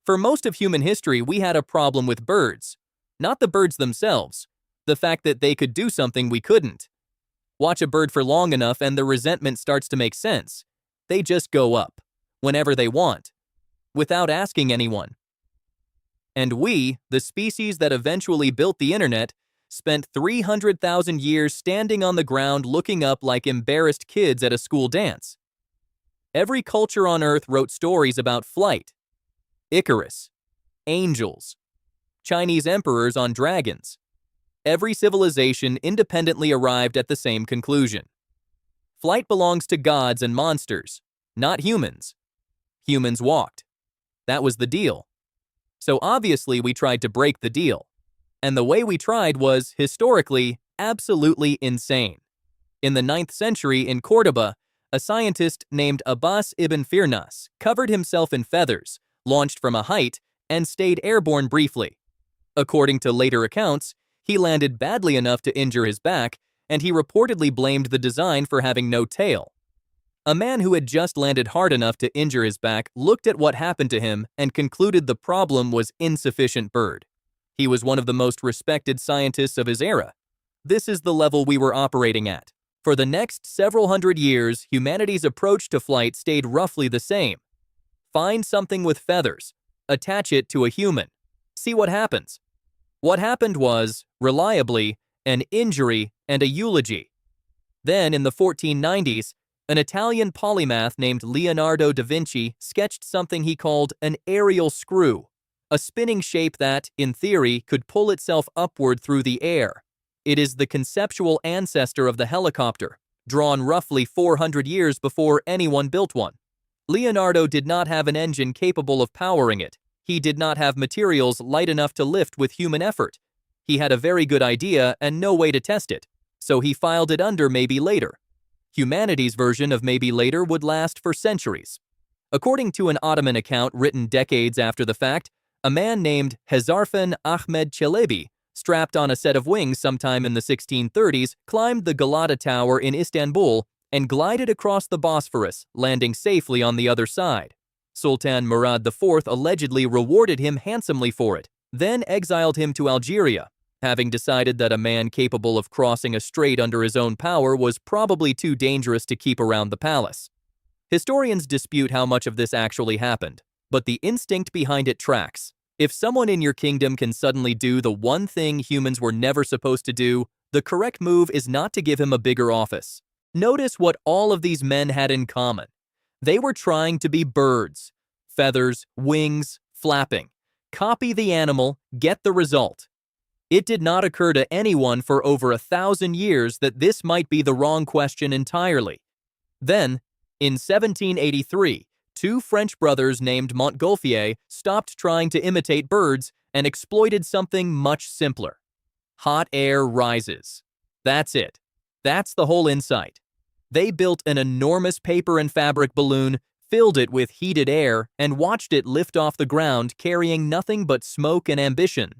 For most of human history, we had a problem with birds. Not the birds themselves, the fact that they could do something we couldn't. Watch a bird for long enough and the resentment starts to make sense. They just go up, whenever they want, without asking anyone. And we, the species that eventually built the internet, spent 300,000 years standing on the ground looking up like embarrassed kids at a school dance. Every culture on Earth wrote stories about flight, Icarus, angels, Chinese emperors on dragons. Every civilization independently arrived at the same conclusion. Flight belongs to gods and monsters, not humans. Humans walked. That was the deal. So obviously we tried to break the deal. And the way we tried was, historically, absolutely insane. In the 9th century in Córdoba, a scientist named Abbas ibn Firnas covered himself in feathers, launched from a height, and stayed airborne briefly. According to later accounts, he landed badly enough to injure his back, and he reportedly blamed the design for having no tail. A man who had just landed hard enough to injure his back looked at what happened to him and concluded the problem was insufficient bird. He was one of the most respected scientists of his era. This is the level we were operating at. For the next several hundred years, humanity's approach to flight stayed roughly the same. Find something with feathers, attach it to a human, see what happens. What happened was, reliably, an injury and a eulogy. Then, in the 1490s, an Italian polymath named Leonardo da Vinci sketched something he called an aerial screw, a spinning shape that, in theory, could pull itself upward through the air. It is the conceptual ancestor of the helicopter, drawn roughly 400 years before anyone built one. Leonardo did not have an engine capable of powering it. He did not have materials light enough to lift with human effort. He had a very good idea and no way to test it, so he filed it under maybe later. Humanity's version of maybe later would last for centuries. According to an Ottoman account written decades after the fact, a man named Hezarfen Ahmed Çelebi, strapped on a set of wings sometime in the 1630s, climbed the Galata Tower in Istanbul and glided across the Bosphorus, landing safely on the other side. Sultan Murad IV allegedly rewarded him handsomely for it, then exiled him to Algeria, having decided that a man capable of crossing a strait under his own power was probably too dangerous to keep around the palace. Historians dispute how much of this actually happened, but the instinct behind it tracks. If someone in your kingdom can suddenly do the one thing humans were never supposed to do, the correct move is not to give him a bigger office. Notice what all of these men had in common. They were trying to be birds. Feathers, wings, flapping. Copy the animal, get the result. It did not occur to anyone for over 1,000 years that this might be the wrong question entirely. Then, in 1783, two French brothers named Montgolfier stopped trying to imitate birds and exploited something much simpler. Hot air rises. That's it. That's the whole insight. They built an enormous paper and fabric balloon, filled it with heated air, and watched it lift off the ground carrying nothing but smoke and ambition.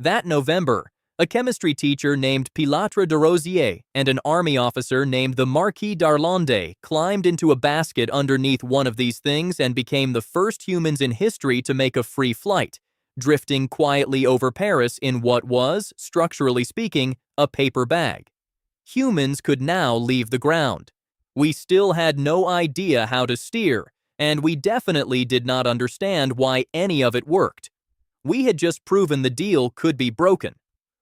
That November, a chemistry teacher named Pilatre de Rosier and an army officer named the Marquis d'Arlanday climbed into a basket underneath one of these things and became the first humans in history to make a free flight, drifting quietly over Paris in what was, structurally speaking, a paper bag. Humans could now leave the ground. We still had no idea how to steer, and we definitely did not understand why any of it worked. We had just proven the deal could be broken.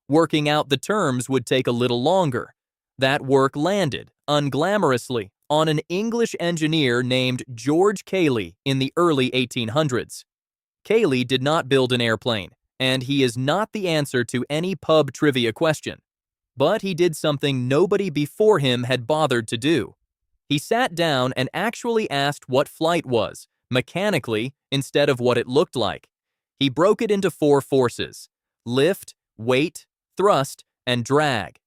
Working out the terms would take a little longer. That work landed, unglamorously, on an English engineer named George Cayley in the early 1800s. Cayley did not build an airplane, and he is not the answer to any pub trivia question. But he did something nobody before him had bothered to do. He sat down and actually asked what flight was, mechanically, instead of what it looked like. He broke it into 4 forces: lift, weight, thrust, and drag.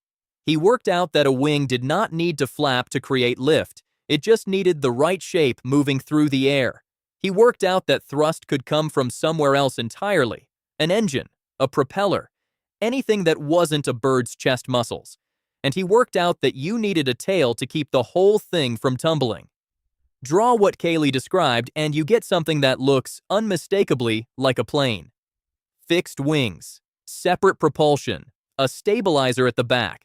He worked out that a wing did not need to flap to create lift. It just needed the right shape moving through the air. He worked out that thrust could come from somewhere else entirely: an engine, a propeller, anything that wasn't a bird's chest muscles. And he worked out that you needed a tail to keep the whole thing from tumbling. Draw what Cayley described and you get something that looks unmistakably like a plane. Fixed wings, separate propulsion, a stabilizer at the back.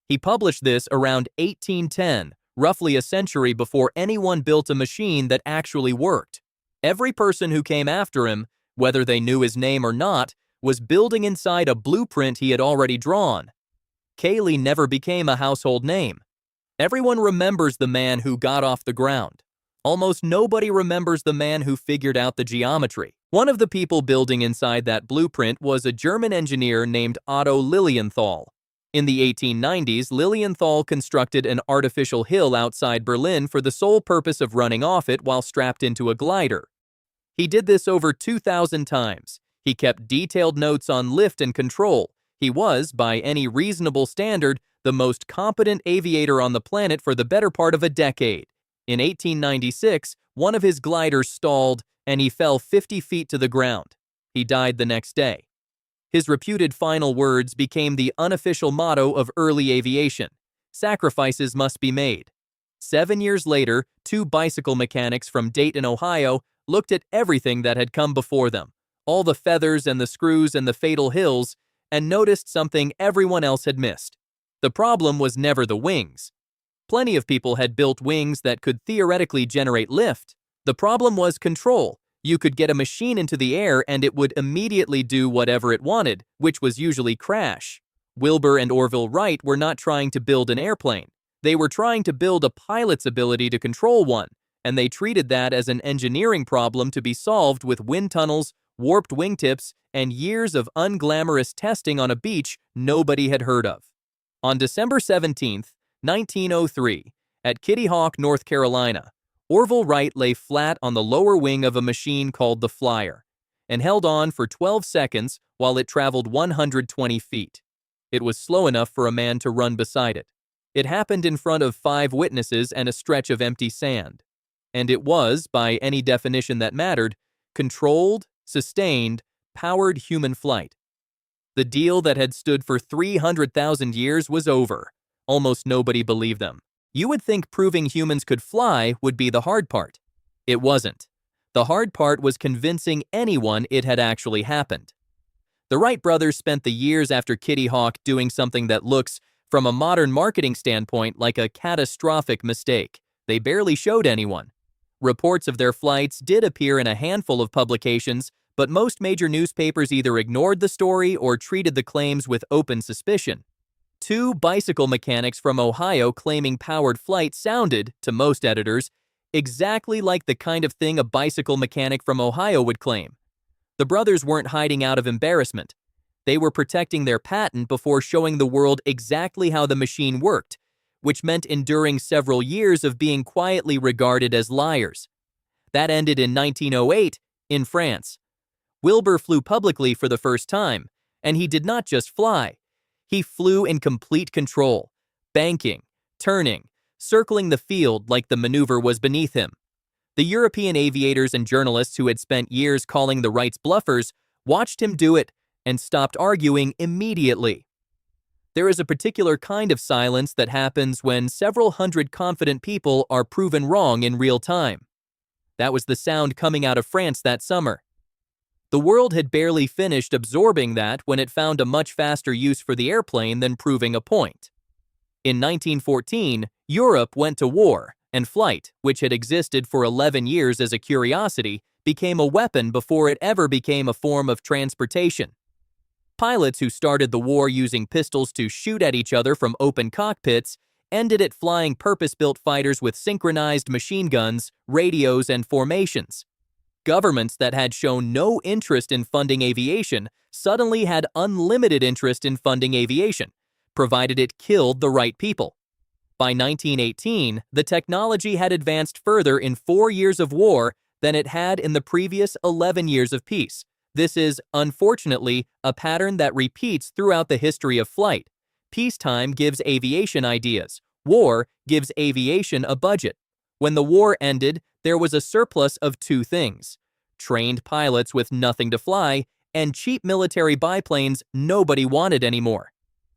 He published this around 1810, roughly a century before anyone built a machine that actually worked. Every person who came after him, whether they knew his name or not, was building inside a blueprint he had already drawn. Cayley never became a household name. Everyone remembers the man who got off the ground. Almost nobody remembers the man who figured out the geometry. One of the people building inside that blueprint was a German engineer named Otto Lilienthal. In the 1890s, Lilienthal constructed an artificial hill outside Berlin for the sole purpose of running off it while strapped into a glider. He did this over 2,000 times. He kept detailed notes on lift and control. He was, by any reasonable standard, the most competent aviator on the planet for the better part of a decade. In 1896, one of his gliders stalled and he fell 50 feet to the ground. He died the next day. His reputed final words became the unofficial motto of early aviation: sacrifices must be made. 7 years later, two bicycle mechanics from Dayton, Ohio, looked at everything that had come before them, all the feathers and the screws and the fatal hills, and noticed something everyone else had missed. The problem was never the wings. Plenty of people had built wings that could theoretically generate lift. The problem was control. You could get a machine into the air and it would immediately do whatever it wanted, which was usually crash. Wilbur and Orville Wright were not trying to build an airplane. They were trying to build a pilot's ability to control one, and they treated that as an engineering problem to be solved with wind tunnels, warped wingtips, and years of unglamorous testing on a beach nobody had heard of. On December 17, 1903, at Kitty Hawk, North Carolina, Orville Wright lay flat on the lower wing of a machine called the Flyer and held on for 12 seconds while it traveled 120 feet. It was slow enough for a man to run beside it. It happened in front of 5 witnesses and a stretch of empty sand. And it was, by any definition that mattered, controlled, sustained, powered human flight. The deal that had stood for 300,000 years was over. Almost nobody believed them. You would think proving humans could fly would be the hard part. It wasn't. The hard part was convincing anyone it had actually happened. The Wright brothers spent the years after Kitty Hawk doing something that looks, from a modern marketing standpoint, like a catastrophic mistake. They barely showed anyone. Reports of their flights did appear in a handful of publications, but most major newspapers either ignored the story or treated the claims with open suspicion. 2 bicycle mechanics from Ohio claiming powered flight sounded, to most editors, exactly like the kind of thing a bicycle mechanic from Ohio would claim. The brothers weren't hiding out of embarrassment. They were protecting their patent before showing the world exactly how the machine worked, which meant enduring several years of being quietly regarded as liars. That ended in 1908 in France. Wilbur flew publicly for the first time, and he did not just fly. He flew in complete control, banking, turning, circling the field like the maneuver was beneath him. The European aviators and journalists who had spent years calling the Wrights bluffers watched him do it and stopped arguing immediately. There is a particular kind of silence that happens when several hundred confident people are proven wrong in real time. That was the sound coming out of France that summer. The world had barely finished absorbing that when it found a much faster use for the airplane than proving a point. In 1914, Europe went to war, and flight, which had existed for 11 years as a curiosity, became a weapon before it ever became a form of transportation. Pilots who started the war using pistols to shoot at each other from open cockpits ended it flying purpose-built fighters with synchronized machine guns, radios, and formations. Governments that had shown no interest in funding aviation suddenly had unlimited interest in funding aviation, provided it killed the right people. By 1918, the technology had advanced further in 4 years of war than it had in the previous 11 years of peace. This is, unfortunately, a pattern that repeats throughout the history of flight. Peacetime gives aviation ideas. War gives aviation a budget. When the war ended, there was a surplus of 2 things: trained pilots with nothing to fly, and cheap military biplanes nobody wanted anymore.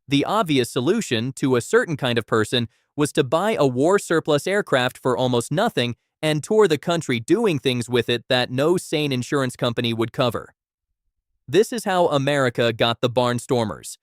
The obvious solution to a certain kind of person was to buy a war surplus aircraft for almost nothing and tour the country doing things with it that no sane insurance company would cover. This is how America got the Barnstormers.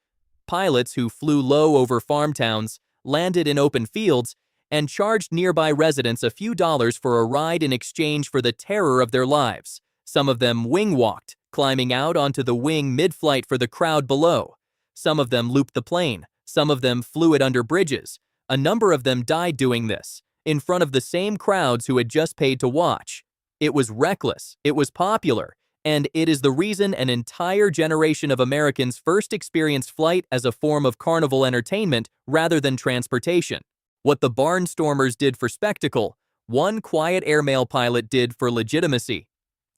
Pilots who flew low over farm towns, landed in open fields, and charged nearby residents a few dollars for a ride in exchange for the terror of their lives. Some of them wing-walked, climbing out onto the wing mid-flight for the crowd below. Some of them looped the plane. Some of them flew it under bridges. A number of them died doing this, in front of the same crowds who had just paid to watch. It was reckless, it was popular, and it is the reason an entire generation of Americans first experienced flight as a form of carnival entertainment rather than transportation. What the Barnstormers did for spectacle, one quiet airmail pilot did for legitimacy.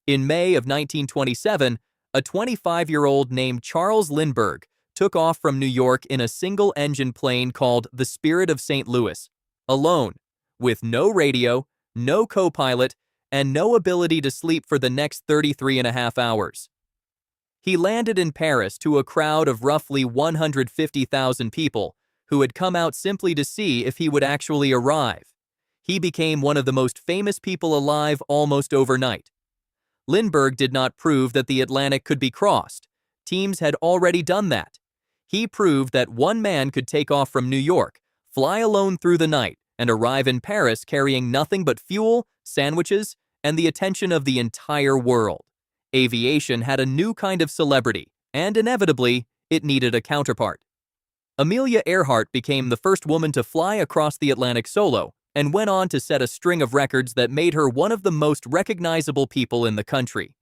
In May of 1927, a 25-year-old named Charles Lindbergh took off from New York in a single-engine plane called the Spirit of St. Louis, alone, with no radio, no co-pilot, and no ability to sleep for the next 33.5 hours. He landed in Paris to a crowd of roughly 150,000 people who had come out simply to see if he would actually arrive. He became one of the most famous people alive almost overnight. Lindbergh did not prove that the Atlantic could be crossed. Teams had already done that. He proved that one man could take off from New York, fly alone through the night, and arrive in Paris carrying nothing but fuel, sandwiches, and the attention of the entire world. Aviation had a new kind of celebrity, and inevitably, it needed a counterpart. Amelia Earhart became the first woman to fly across the Atlantic solo, and went on to set a string of records that made her one of the most recognizable people in the country.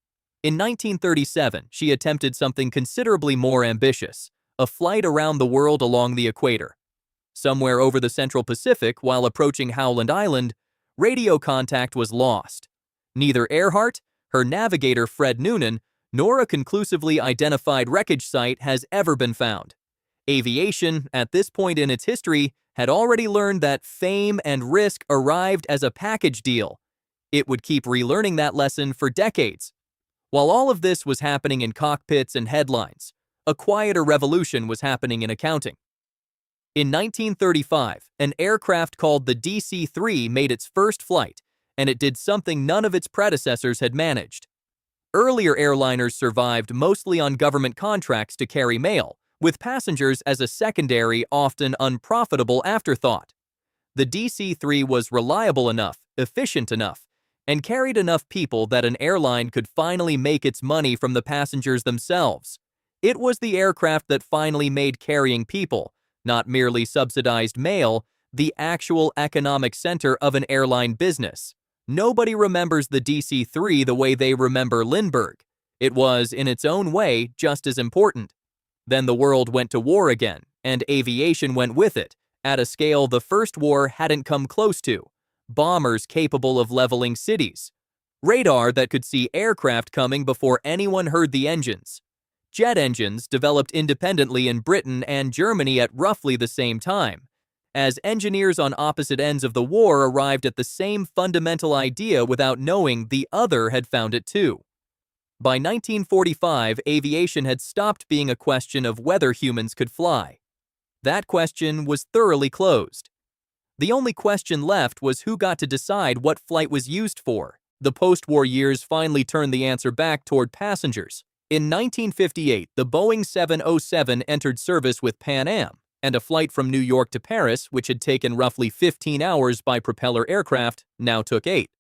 In 1937, she attempted something considerably more ambitious, a flight around the world along the equator. Somewhere over the Central Pacific, while approaching Howland Island, radio contact was lost. Neither Earhart, her navigator Fred Noonan, nor a conclusively identified wreckage site has ever been found. Aviation, at this point in its history, had already learned that fame and risk arrived as a package deal. It would keep relearning that lesson for decades. While all of this was happening in cockpits and headlines, a quieter revolution was happening in accounting. In 1935, an aircraft called the DC-3 made its first flight, and it did something none of its predecessors had managed. Earlier airliners survived mostly on government contracts to carry mail, with passengers as a secondary, often unprofitable afterthought. The DC-3 was reliable enough, efficient enough, and carried enough people that an airline could finally make its money from the passengers themselves. It was the aircraft that finally made carrying people, not merely subsidized mail, the actual economic center of an airline business. Nobody remembers the DC-3 the way they remember Lindbergh. It was, in its own way, just as important. Then the world went to war again, and aviation went with it, at a scale the First War hadn't come close to. Bombers capable of leveling cities. Radar that could see aircraft coming before anyone heard the engines. Jet engines developed independently in Britain and Germany at roughly the same time, as engineers on opposite ends of the war arrived at the same fundamental idea without knowing the other had found it too. By 1945, aviation had stopped being a question of whether humans could fly. That question was thoroughly closed. The only question left was who got to decide what flight was used for. The post-war years finally turned the answer back toward passengers. In 1958, the Boeing 707 entered service with Pan Am, and a flight from New York to Paris, which had taken roughly 15 hours by propeller aircraft, now took 8.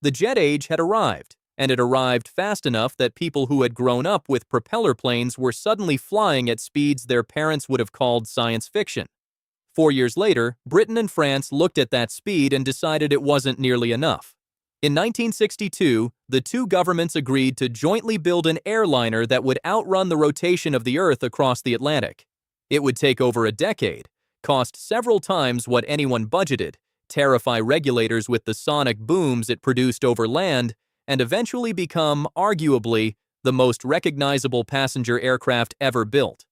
The jet age had arrived, and it arrived fast enough that people who had grown up with propeller planes were suddenly flying at speeds their parents would have called science fiction. 4 years later, Britain and France looked at that speed and decided it wasn't nearly enough. In 1962, the two governments agreed to jointly build an airliner that would outrun the rotation of the Earth across the Atlantic. It would take over a decade, cost several times what anyone budgeted, terrify regulators with the sonic booms it produced over land, and eventually become, arguably, the most recognizable passenger aircraft ever built.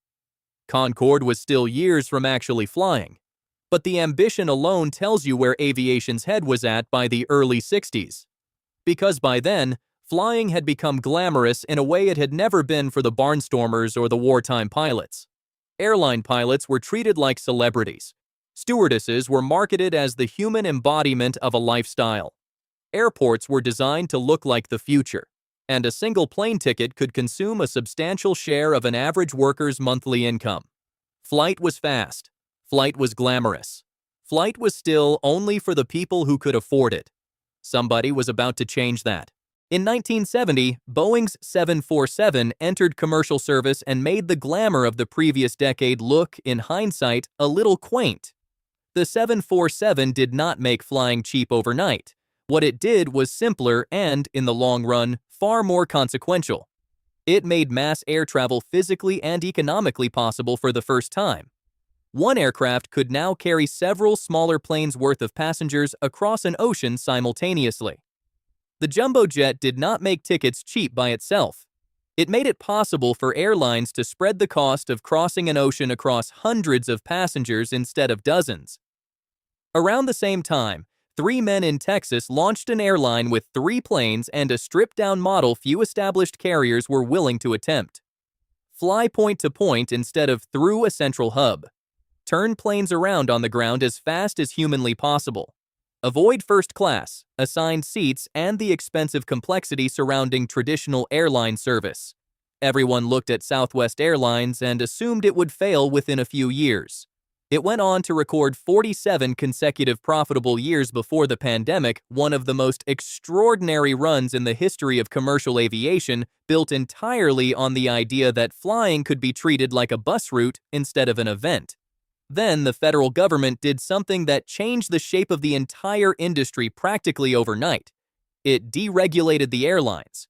Concorde was still years from actually flying, but the ambition alone tells you where aviation's head was at by the early 60s. Because by then, flying had become glamorous in a way it had never been for the Barnstormers or the wartime pilots. Airline pilots were treated like celebrities. Stewardesses were marketed as the human embodiment of a lifestyle. Airports were designed to look like the future, and a single plane ticket could consume a substantial share of an average worker's monthly income. Flight was fast. Flight was glamorous. Flight was still only for the people who could afford it. Somebody was about to change that. In 1970, Boeing's 747 entered commercial service and made the glamour of the previous decade look, in hindsight, a little quaint. The 747 did not make flying cheap overnight. What it did was simpler and, in the long run, far more consequential. It made mass air travel physically and economically possible for the first time. One aircraft could now carry several smaller planes' worth of passengers across an ocean simultaneously. The jumbo jet did not make tickets cheap by itself. It made it possible for airlines to spread the cost of crossing an ocean across hundreds of passengers instead of dozens. Around the same time, 3 men in Texas launched an airline with 3 planes and a stripped-down model few established carriers were willing to attempt. Fly point to point instead of through a central hub. Turn planes around on the ground as fast as humanly possible. Avoid first class, assigned seats, and the expensive complexity surrounding traditional airline service. Everyone looked at Southwest Airlines and assumed it would fail within a few years. It went on to record 47 consecutive profitable years before the pandemic, one of the most extraordinary runs in the history of commercial aviation, built entirely on the idea that flying could be treated like a bus route instead of an event. Then the federal government did something that changed the shape of the entire industry practically overnight. It deregulated the airlines.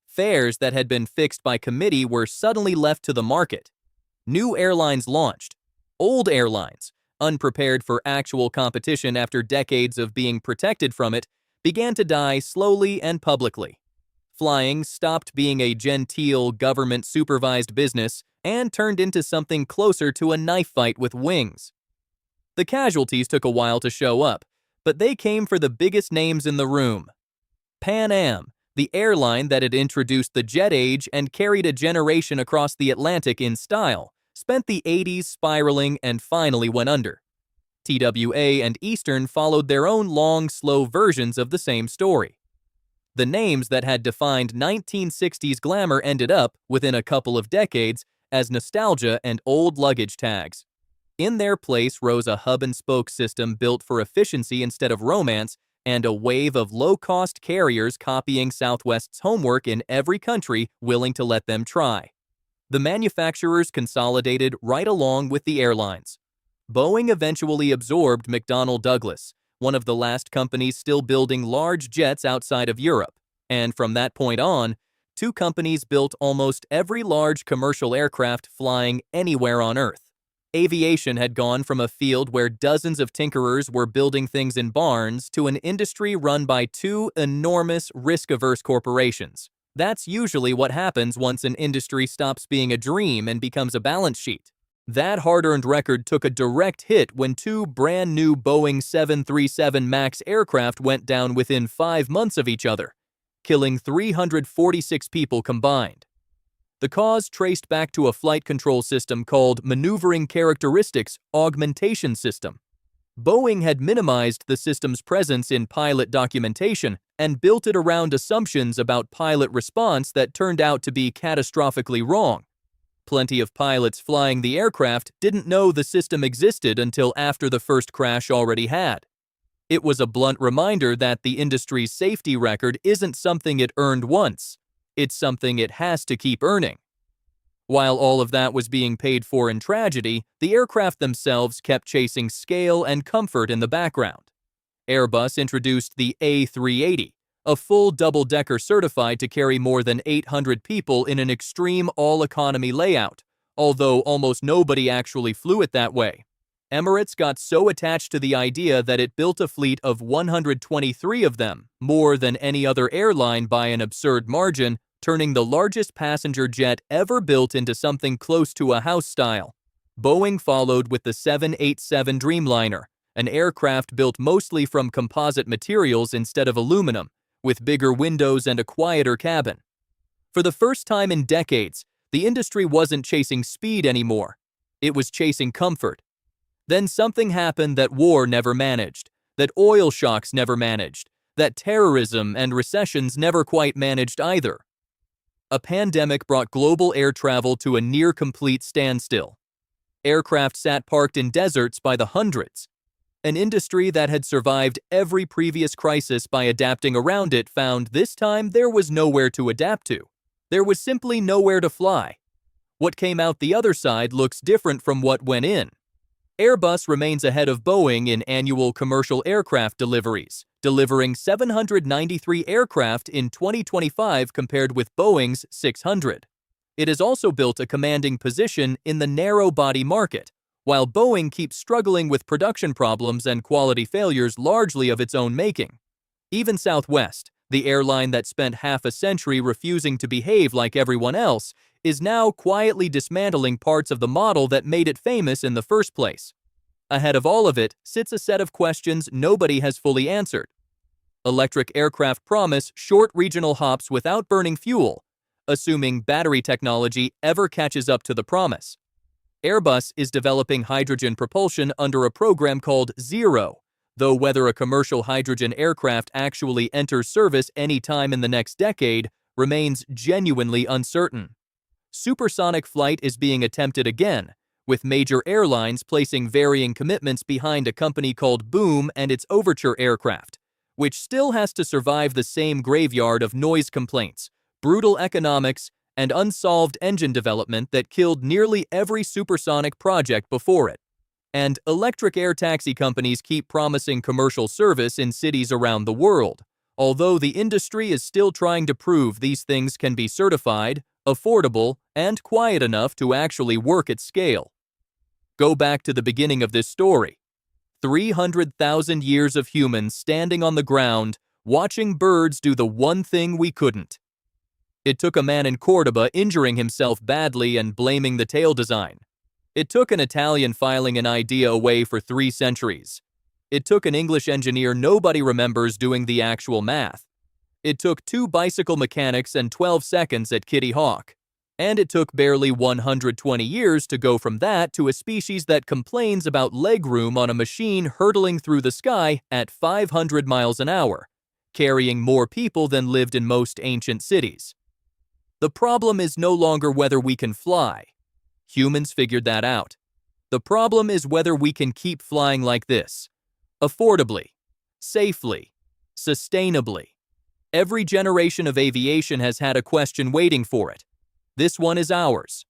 Fares that had been fixed by committee were suddenly left to the market. New airlines launched. Old airlines, unprepared for actual competition after decades of being protected from it, began to die slowly and publicly. Flying stopped being a genteel, government-supervised business and turned into something closer to a knife fight with wings. The casualties took a while to show up, but they came for the biggest names in the room. Pan Am, the airline that had introduced the jet age and carried a generation across the Atlantic in style, spent the 80s spiraling and finally went under. TWA and Eastern followed their own long, slow versions of the same story. The names that had defined 1960s glamour ended up, within a couple of decades, as nostalgia and old luggage tags. In their place rose a hub-and-spoke system built for efficiency instead of romance, and a wave of low-cost carriers copying Southwest's homework in every country willing to let them try. The manufacturers consolidated right along with the airlines. Boeing eventually absorbed McDonnell Douglas, one of the last companies still building large jets outside of Europe, and from that point on, 2 companies built almost every large commercial aircraft flying anywhere on Earth. Aviation had gone from a field where dozens of tinkerers were building things in barns to an industry run by 2 enormous, risk-averse corporations. That's usually what happens once an industry stops being a dream and becomes a balance sheet. That hard-earned record took a direct hit when 2 brand-new Boeing 737 MAX aircraft went down within 5 months of each other, killing 346 people combined. The cause traced back to a flight control system called Maneuvering Characteristics Augmentation System. Boeing had minimized the system's presence in pilot documentation and built it around assumptions about pilot response that turned out to be catastrophically wrong. Plenty of pilots flying the aircraft didn't know the system existed until after the first crash already had. It was a blunt reminder that the industry's safety record isn't something it earned once. It's something it has to keep earning. While all of that was being paid for in tragedy, the aircraft themselves kept chasing scale and comfort in the background. Airbus introduced the A380, a full double-decker certified to carry more than 800 people in an extreme all-economy layout, although almost nobody actually flew it that way. Emirates got so attached to the idea that it built a fleet of 123 of them, more than any other airline by an absurd margin, turning the largest passenger jet ever built into something close to a house style. Boeing followed with the 787 Dreamliner, an aircraft built mostly from composite materials instead of aluminum, with bigger windows and a quieter cabin. For the first time in decades, the industry wasn't chasing speed anymore. It was chasing comfort. Then something happened that war never managed, that oil shocks never managed, that terrorism and recessions never quite managed either. A pandemic brought global air travel to a near-complete standstill. Aircraft sat parked in deserts by the hundreds. An industry that had survived every previous crisis by adapting around it found this time there was nowhere to adapt to. There was simply nowhere to fly. What came out the other side looks different from what went in. Airbus remains ahead of Boeing in annual commercial aircraft deliveries, delivering 793 aircraft in 2025 compared with Boeing's 600. It has also built a commanding position in the narrow-body market, while Boeing keeps struggling with production problems and quality failures largely of its own making. Even Southwest, the airline that spent half a century refusing to behave like everyone else, is now quietly dismantling parts of the model that made it famous in the first place. Ahead of all of it sits a set of questions nobody has fully answered. Electric aircraft promise short regional hops without burning fuel, assuming battery technology ever catches up to the promise. Airbus is developing hydrogen propulsion under a program called Zero, though whether a commercial hydrogen aircraft actually enters service any time in the next decade remains genuinely uncertain. Supersonic flight is being attempted again, with major airlines placing varying commitments behind a company called Boom and its Overture aircraft, which still has to survive the same graveyard of noise complaints, brutal economics, and unsolved engine development that killed nearly every supersonic project before it. And electric air taxi companies keep promising commercial service in cities around the world, although the industry is still trying to prove these things can be certified, affordable, and quiet enough to actually work at scale. Go back to the beginning of this story. 300,000 years of humans standing on the ground, watching birds do the one thing we couldn't. It took a man in Córdoba injuring himself badly and blaming the tail design. It took an Italian filing an idea away for 3 centuries. It took an English engineer nobody remembers doing the actual math. It took 2 bicycle mechanics and 12 seconds at Kitty Hawk. And it took barely 120 years to go from that to a species that complains about legroom on a machine hurtling through the sky at 500 miles an hour, carrying more people than lived in most ancient cities. The problem is no longer whether we can fly. Humans figured that out. The problem is whether we can keep flying like this. Affordably, safely, sustainably. Every generation of aviation has had a question waiting for it. This one is ours.